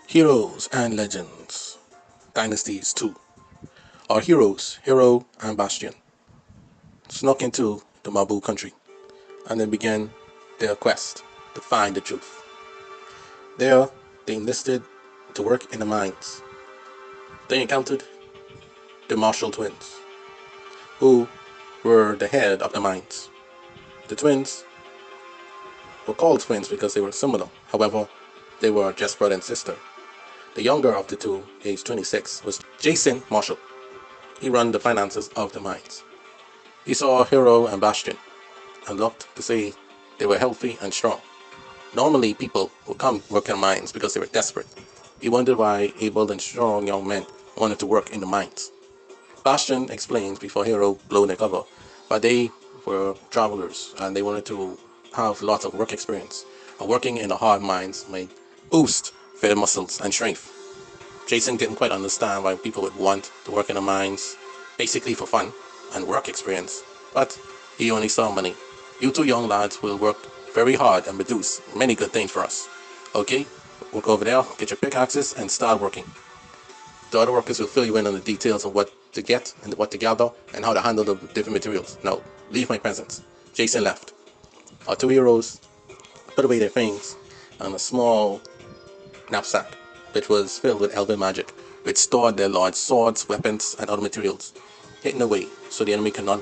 Heroes and Legends, Dynasties 2. Our heroes, Hero and Bastion, snuck into the Mabo country and then began their quest to find the truth. There, they enlisted to work in the mines. They encountered the Marshall twins, who were the head of the mines. The twins were called twins because they were similar. However, they were just brother and sister. The younger of the two, aged 26, was Jason Marshall. He ran the finances of the mines. He saw Hero and Bastion and looked to see they were healthy and strong. Normally, people would come work in mines because they were desperate. He wondered why able and strong young men wanted to work in the mines. Bastion explains before Hero blew their cover, but they were travelers and they wanted to have lots of work experience. And working in the hard mines may boost their muscles and strength. Jason didn't quite understand why people would want to work in the mines, basically for fun and work experience, but he only saw money. You two young lads will work very hard and produce many good things for us. Okay? Work over there, get your pickaxes, and start working. The other workers will fill you in on the details of what to get and what to gather and how to handle the different materials. No, leave my presence. Jason left. Our two heroes put away their things on a small knapsack, which was filled with elven magic, which stored their large swords, weapons, and other materials, hidden away so the enemy cannot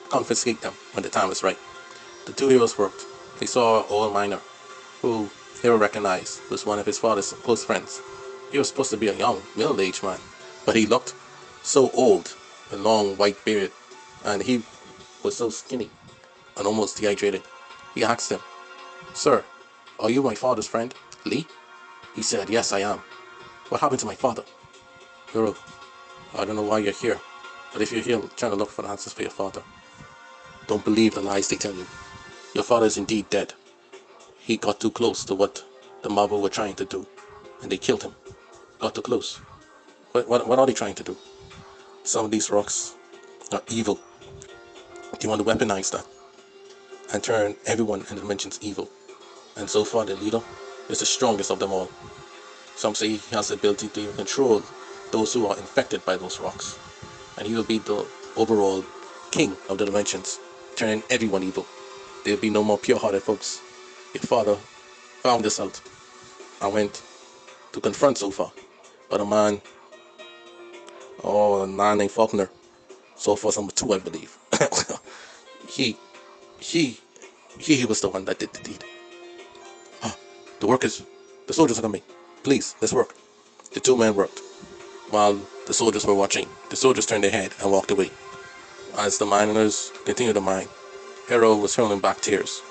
confiscate them when the time was right. The two heroes worked. They saw an old miner, who Hero recognized was one of his father's close friends. He was supposed to be a young, middle-aged man, but he looked so old, with long white beard, and he was so skinny and almost dehydrated. He asked him, "Sir, are you my father's friend, Lee?" He said, "Yes, I am. What happened to my father?" "Hero, I don't know why you're here, but if you're here trying to look for answers for your father, don't believe the lies they tell you. Your father is indeed dead. He got too close to what the Mabo were trying to do, and they killed him. Got too close. What are they trying to do? Some of these rocks are evil. They want to weaponize that and turn everyone in the dimensions evil. And so far, the leader is the strongest of them all. Some say he has the ability to even control those who are infected by those rocks. And he will be the overall king of the dimensions, turning everyone evil. There will be no more pure-hearted folks. Your father found this out and went to confront Sofa. But a man named Faulkner, Sofa's number two, I believe. he, he, he was the one that did the deed. Ah, the workers, the soldiers are coming. Please, let's work. The two men worked. While the soldiers were watching, the soldiers turned their head and walked away. As the miners continued to mine, Hero was hurling back tears.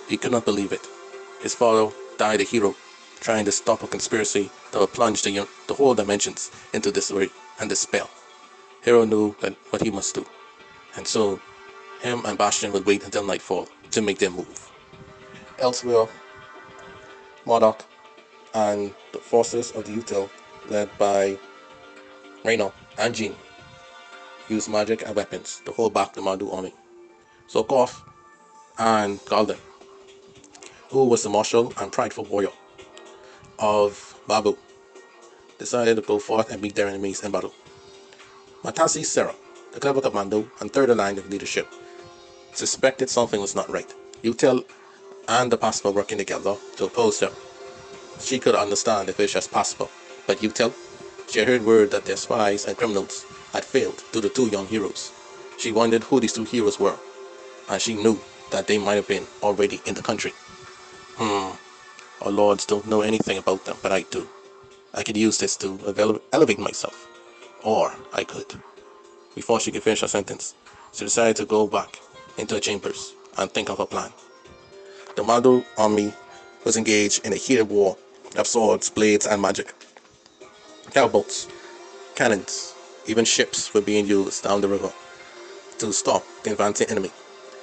He could not believe it. His father died a hero, trying to stop a conspiracy that would plunge the whole dimensions into disarray and despair. Hero knew that what he must do, and so him and Bastion would wait until nightfall to make their move. Elsewhere, Marduk and the forces of the Util, led by Raynor and Jean, used magic and weapons to hold back the Mardu army. Sokoff and Galden, who was the martial and prideful warrior of Mabo, decided to go forth and meet their enemies in battle. Matasi Serra, the clever commando and third in line of leadership, suspected something was not right. Util and the Paspa working together to oppose her. She could understand if it's just possible, but Util, she had heard word that their spies and criminals had failed to the two young heroes. She wondered who these two heroes were, and she knew that they might have been already in the country. Our lords don't know anything about them, but I do. I could use this to elevate myself. Or I could. Before she could finish her sentence, she decided to go back into her chambers and think of a plan. The Mado army was engaged in a heated war of swords, blades, and magic. Catapults, cannons, even ships were being used down the river to stop the advancing enemy.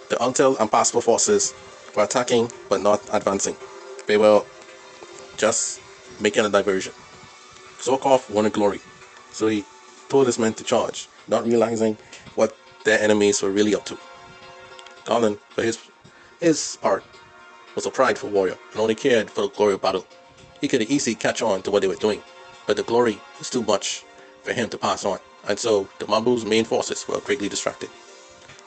The Untel and Passport forces were attacking but not advancing. They were just making a diversion. Zorkov wanted glory, so he told his men to charge, not realizing what their enemies were really up to. Garland, for his part, was a prideful warrior and only cared for the glory of battle. He could easily catch on to what they were doing, but the glory was too much for him to pass on, and so the Mabu's main forces were greatly distracted.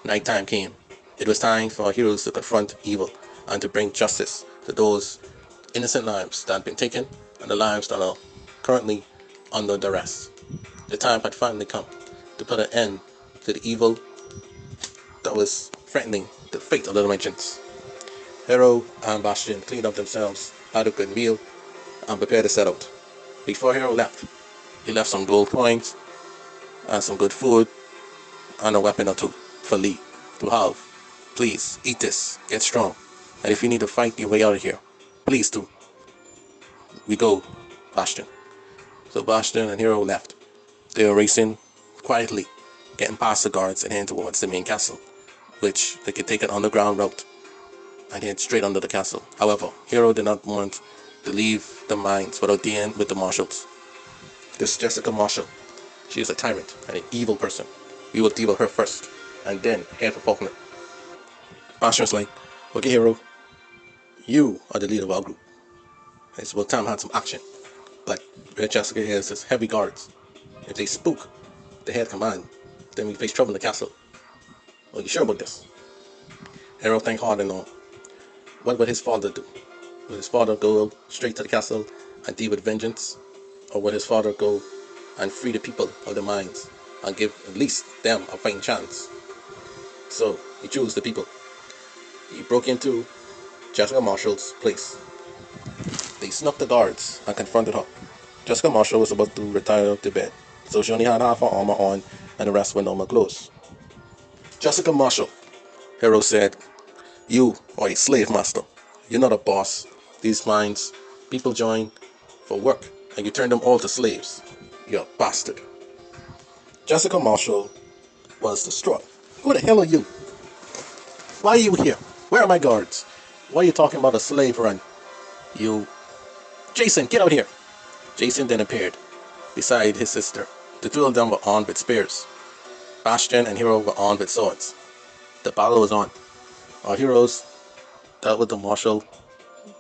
Nighttime came. It was time for our heroes to confront evil and to bring justice to those innocent lives that had been taken and the lives that are currently under duress. The time had finally come to put an end to the evil that was threatening the fate of the dimensions. Hero and Bastion cleaned up themselves, had a good meal, and prepared to set out. Before Hero left, he left some gold coins and some good food and a weapon or two for Lee to have. Please, eat this, get strong, and if you need to fight your way out of here, please do. We go, Bastion. So Bastion and Hero left. They were racing quietly, getting past the guards and heading towards the main castle, which they could take an underground route and head straight under the castle. However, Hero did not want to leave the mines without dealing with the marshals. This Jessica Marshall, she is a tyrant and an evil person. We will deal with her first, and then head for Faulkner. Bastion's like, okay, Hero, you are the leader of our group. It's about time I had some action. Like, where Jessica is, there's heavy guards. If they spook the head command, then we face trouble in the castle. Are you sure about this? Hero think hard and all. What would his father do? Would his father go straight to the castle and deal with vengeance? Or would his father go and free the people of the mines and give at least them a fighting chance? So he chose the people. He broke into Jessica Marshall's place. They snuck the guards and confronted her. Jessica Marshall was about to retire to bed, so she only had half her armor on and the rest were normal clothes. Jessica Marshall, Hero said, you are a slave master. You're not a boss. These mines, people join for work, and you turn them all to slaves. You're a bastard. Jessica Marshall was distraught. Who the hell are you? Why are you here? Where are my guards? Why are you talking about a slave run? You... Jason, get out here! Jason then appeared beside his sister. The two of them were armed with spears. Bastion and Hero were armed with swords. The battle was on. Our heroes dealt with the Marshall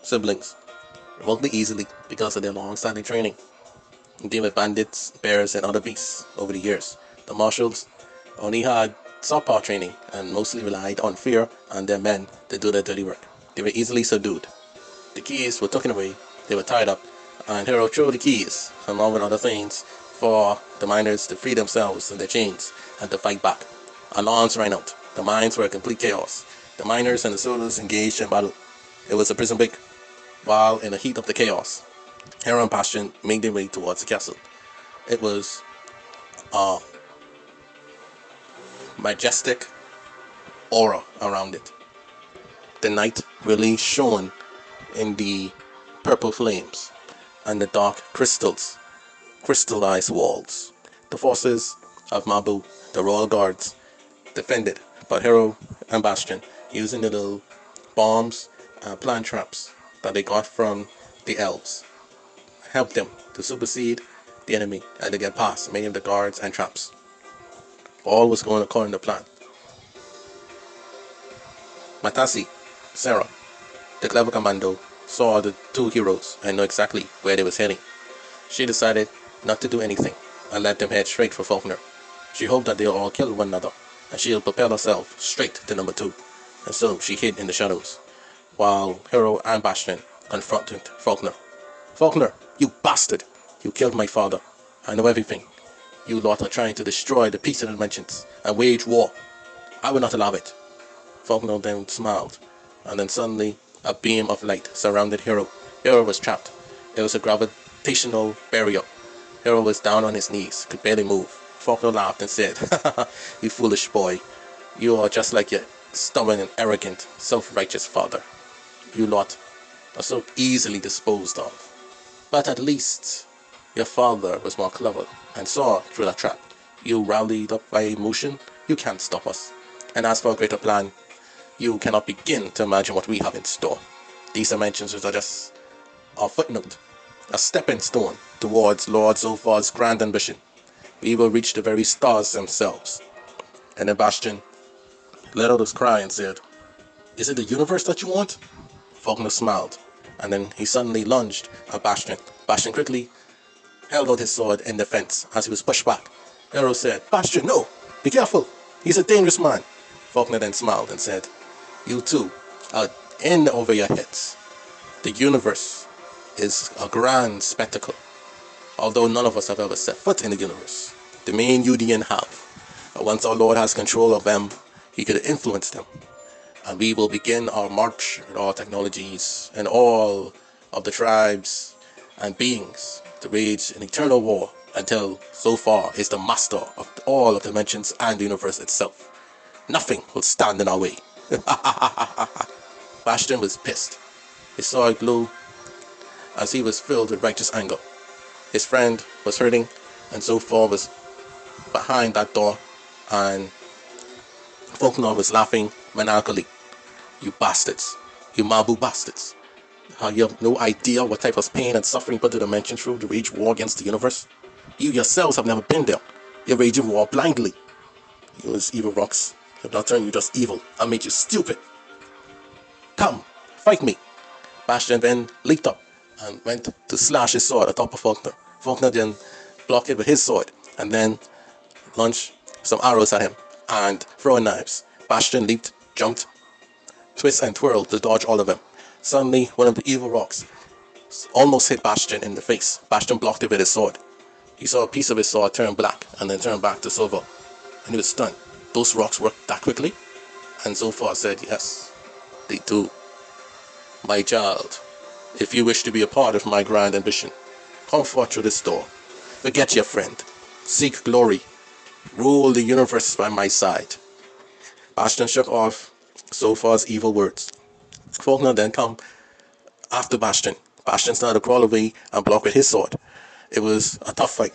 siblings remotely easily because of their long-standing training. They deal with bandits, bears, and other beasts over the years. The Marshalls only had subpar training and mostly relied on fear and their men to do their dirty work. They were easily subdued. The keys were taken away, they were tied up, and Hero threw the keys, along with other things, for the miners to free themselves in their chains and to fight back. Alarms rang out. The mines were a complete chaos. The miners and the soldiers engaged in battle. It was a prison break. While in the heat of the chaos, Hero and Bastion made their way towards the castle. It was a majestic aura around it. The night really shone in the purple flames and the dark crystallized walls. The forces of Mabo, the royal guards, defended, but Hero and Bastion, using the little bombs and plant traps that they got from the elves, helped them to supersede the enemy and to get past many of the guards and traps. All was going according to plan. Matasi, Sarah, the clever commando, saw the two heroes and knew exactly where they was heading. She decided not to do anything and let them head straight for Faulkner. She hoped that they'll all kill one another and she'll propel herself straight to number 2. And so she hid in the shadows while Hero and Bastion confronted Faulkner. Faulkner, you bastard! You killed my father. I know everything. You lot are trying to destroy the peace of the dimensions and wage war. I will not allow it. Faulkner then smiled, and then suddenly a beam of light surrounded Hero. Hero was trapped. It was a gravitational barrier. Hero was down on his knees, could barely move. Faulkner laughed and said, you foolish boy. You are just like your stubborn and arrogant, self-righteous father. You lot are so easily disposed of. But at least your father was more clever and saw through that trap. You rallied up by emotion. You can't stop us. And as for a greater plan, you cannot begin to imagine what we have in store. These dimensions are just a footnote, a stepping stone towards Lord Zulfar's grand ambition. We will reach the very stars themselves. And then Bastion let out his cry and said, is it the universe that you want? Faulkner smiled and then he suddenly lunged at Bastion. Bastion quickly held out his sword in defense as he was pushed back. Hero said, "Bastion, no! Be careful! He's a dangerous man." Faulkner then smiled and said, "You two are in over your heads. The universe is a grand spectacle, although none of us have ever set foot in the universe. The main UDN have. Once our Lord has control of them, he could influence them. And we will begin our march with all technologies and all of the tribes and beings to wage an eternal war until so far is the master of all of dimensions and the universe itself. Nothing will stand in our way." Bastion was pissed. His sword glowed as he was filled with righteous anger. His friend was hurting, and so far was behind that door, and Faulkner was laughing maniacally. "You bastards. You Mabo bastards. You have no idea what type of pain and suffering put the dimension through to wage war against the universe. You yourselves have never been there. You're waging war blindly. You evil rocks have not turned you just evil and made you stupid. Come, fight me." Bastion then leaped up and went to slash his sword atop of Faulkner. Faulkner then blocked it with his sword and then launched some arrows at him and throwing knives. Bastion leaped, jumped, twisted and twirled to dodge all of them. Suddenly, one of the evil rocks almost hit Bastion in the face. Bastion blocked it with his sword. He saw a piece of his sword turn black and then turn back to silver, and he was stunned. Those rocks worked that quickly? And so far said, "Yes, they do. My child, if you wish to be a part of my grand ambition, come forth through this door. Forget your friend. Seek glory. Rule the universe by my side." Bastion shook off so far's evil words. Faulkner then come after Bastion. Bastion started to crawl away and block with his sword. It was a tough fight.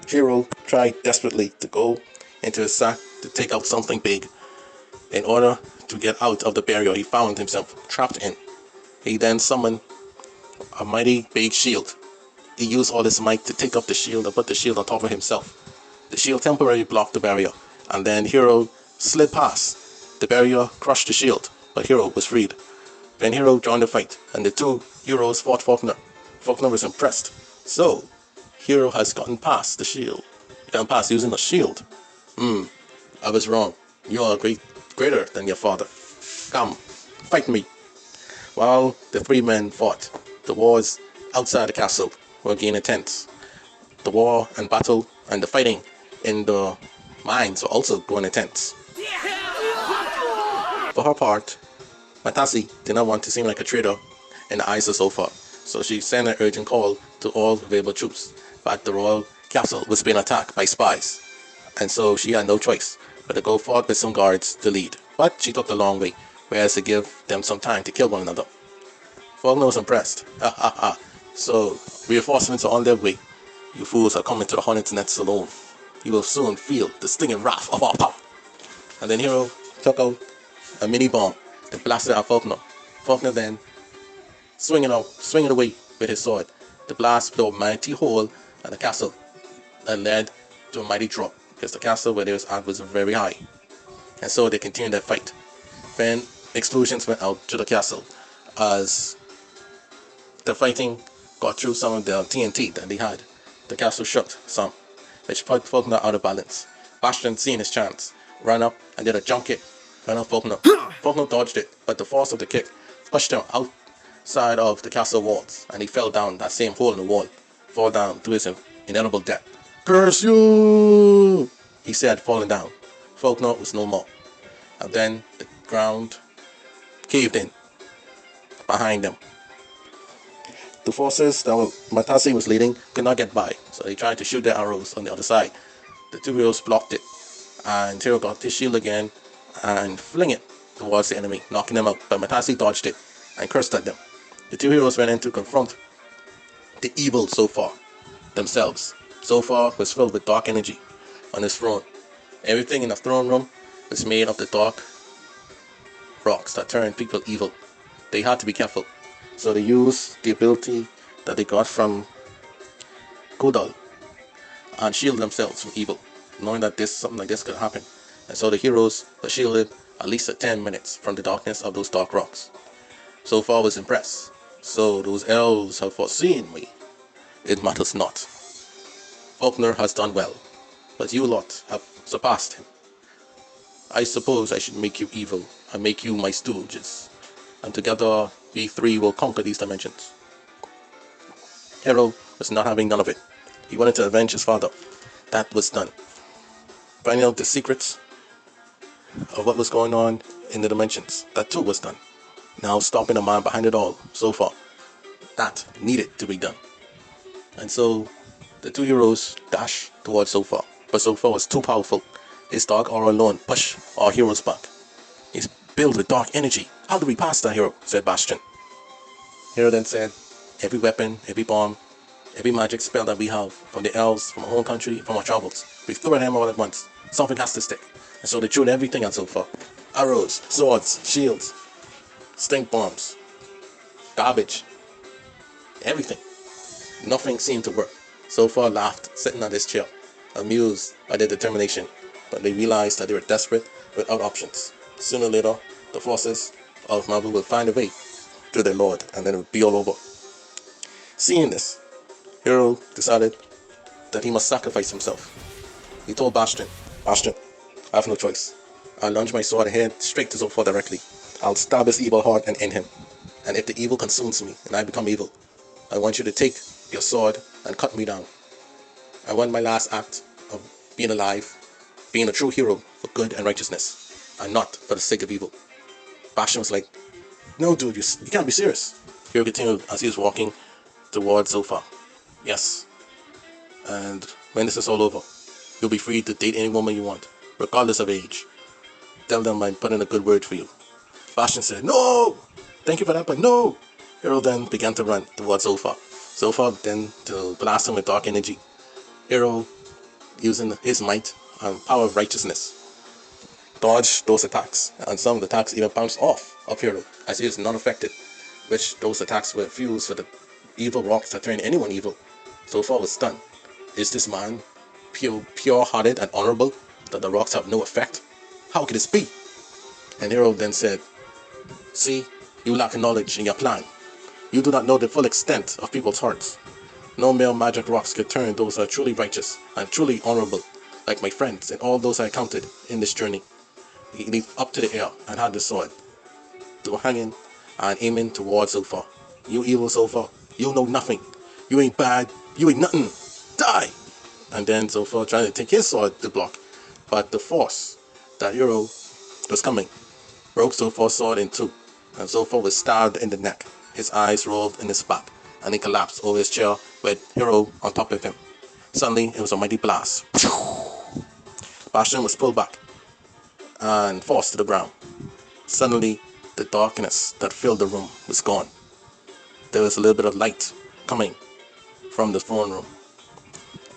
Hero tried desperately to go into his sack to take out something big. In order to get out of the barrier he found himself trapped in, he then summoned a mighty big shield. He used all his might to take up the shield and put the shield on top of himself. The shield temporarily blocked the barrier, and then Hero slid past. The barrier crushed the shield, but Hero was freed. Then Hero joined the fight, and the two heroes fought Faulkner. Faulkner was impressed. "So, Hero has gotten past the shield. He gotten past using a shield. I was wrong. You are greater than your father. Come, fight me." While the three men fought, the wars outside the castle were getting intense. The war and battle and the fighting in the mines were also growing intense. For her part, Matasi did not want to seem like a traitor in the eyes of Sofa, so she sent an urgent call to all available troops. But the royal castle was being attacked by spies, and so she had no choice but to go forth with some guards to lead. But she took the long way, whereas to give them some time to kill one another. Faulkner was impressed. "Ha ha ha. So, reinforcements are on their way. You fools are coming to the Hornet's Nest alone. You will soon feel the stinging wrath of our power." And then Hero took out a mini bomb that blasted at Faulkner. Faulkner then swinging away with his sword. The blast blew a mighty hole at the castle and led to a mighty drop, because the castle where they was at was very high. And so they continued their fight. Then explosions went out to the castle as the fighting got through some of the TNT that they had. The castle shook some, which put Faulkner out of balance. Bastion, seeing his chance, ran up and did a jump kick on Faulkner. Faulkner dodged it, but the force of the kick pushed him outside of the castle walls, and he fell down that same hole in the wall, fall down to his inedible death. "Curse you!" he said, falling down. Faulkner was no more, and then the ground caved in behind them. The forces that Matasi was leading could not get by, so they tried to shoot their arrows on the other side. The two heroes blocked it, and Hero got his shield again and fling it towards the enemy, knocking them out. But Matasi dodged it and cursed at them. The two heroes went in to confront the evil Sofa themselves. Sofa was filled with dark energy on his throne. Everything in the throne room was made of the dark rocks that turned people evil. They had to be careful, so they used the ability that they got from Kodal and shield themselves from evil, knowing that something like this could happen. And so the heroes were shielded at least 10 minutes from the darkness of those dark rocks. Sofa was impressed. So those elves have foreseen me. It matters not. Faulkner has done well, but you lot have surpassed him. I suppose I should make you evil and make you my stooges, and together we three will conquer these dimensions. Hero was not having none of it. He wanted to avenge his father. That was done. Finding out the secrets of what was going on in the dimensions. That too was done. Now stopping the man behind it all, so far. That needed to be done. And so the two heroes dashed towards Sofa. But Sofa was too powerful. His dark aura alone pushed our heroes back. He's filled with dark energy. How do we pass that, hero? Said Bastion. Hero then said, every weapon, every bomb, every magic spell that we have, from the elves, from our home country, from our travels, we threw at him all at once. Something has to stick. And so they threw everything at Sofa. Arrows, swords, shields, stink bombs, garbage, everything. Nothing seemed to work. Sofa laughed, sitting on his chair, amused by their determination, but they realized that they were desperate without options. Sooner or later, the forces of Mabo will find a way to their lord, and then it would be all over. Seeing this, Hero decided that he must sacrifice himself. He told Bastion, Bastion, I have no choice. I'll lunge my sword ahead straight to Zophar directly. I'll stab his evil heart and end him. And if the evil consumes me and I become evil, I want you to take your sword and cut me down. I want my last act of being alive, being a true hero for good and righteousness, and not for the sake of evil. Bastion was like, no dude, you can't be serious. Hero continued as he was walking towards Zophar. Yes, and when this is all over, you'll be free to date any woman you want, regardless of age. Tell them I put in a good word for you. Bastion said, no! Thank you for that, but no! Hero then began to run towards Zophar. Zophar then to blast him with dark energy. Hero, using his might and power of righteousness, dodged those attacks, and some of the attacks even bounced off of Hero, as he was not affected, which those attacks were fused with the evil rocks that turned anyone evil. Zophar was stunned. Is this man pure-hearted and honorable, that the rocks have no effect? How could this be? And Hero then said, see, you lack knowledge in your plan. You do not know the full extent of people's hearts. No mere magic rocks could turn those that are truly righteous and truly honorable, like my friends and all those I counted in this journey. He leaped up to the air and had the sword, to hanging and aiming towards Zophar. You evil Zophar, you know nothing. You ain't bad, you ain't nothing. Die! And then Zophar tried to take his sword to block, but the force that Hero was coming broke Zophar's sword in two, and Zophar was stabbed in the neck. His eyes rolled in his back, and he collapsed over his chair with Hero on top of him. Suddenly, it was a mighty blast. Bastion was pulled back and forced to the ground. Suddenly, the darkness that filled the room was gone. There was a little bit of light coming from the throne room.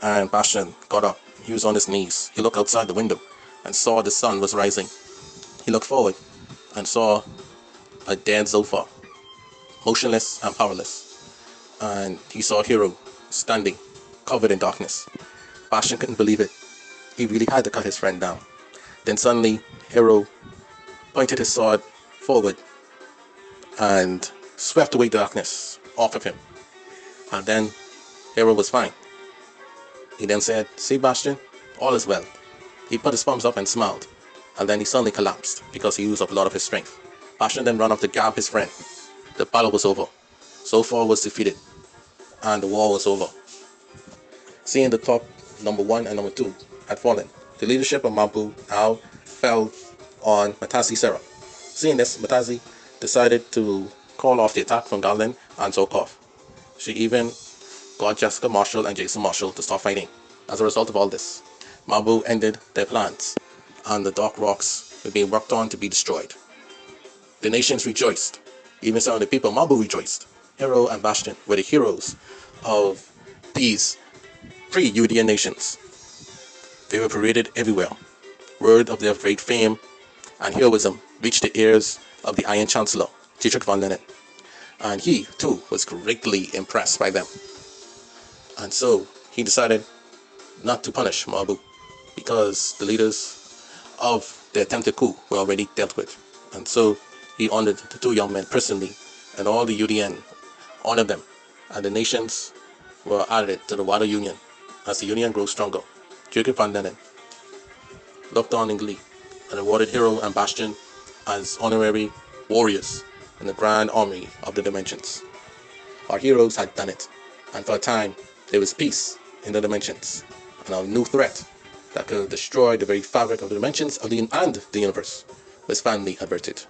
And Bastion got up. He was on his knees. He looked outside the window and saw the sun was rising. He looked forward and saw a dead Zophar, motionless and powerless. And he saw Hero standing, covered in darkness. Bastion couldn't believe it. He really had to cut his friend down. Then suddenly, Hero pointed his sword forward and swept away the darkness off of him. And then Hero was fine. He then said, see Bastion, all is well. He put his palms up and smiled, and then he suddenly collapsed because he used up a lot of his strength. Bastion then ran up to grab his friend. The battle was over. Zophar was defeated, and the war was over. Seeing the top number 1 and number 2 had fallen, the leadership of Mabo now fell on Matasi Serra. Seeing this, Matasi decided to call off the attack from Garland and Zokov. She even got Jessica Marshall and Jason Marshall to stop fighting. As a result of all this, Mabo ended their plans, and the Dark Rocks were being worked on to be destroyed. The nations rejoiced. Even some of the people Mabo rejoiced. Hero and Bastion were the heroes of these pre-Udian nations. They were paraded everywhere. Word of their great fame and heroism reached the ears of the Iron Chancellor, Dietrich von Lenin, and he, too, was greatly impressed by them. And so, he decided not to punish Mabo, because the leaders of the attempted coup were already dealt with. And so, he honored the two young men personally, and all the UDN honored them, and the nations were added to the Water Union as the Union grew stronger. Jacob Van Denen looked on in glee and awarded Hero and Bastion as honorary warriors in the Grand Army of the Dimensions. Our heroes had done it, and for a time there was peace in the dimensions, and a new threat that could destroy the very fabric of the dimensions and the universe was finally averted.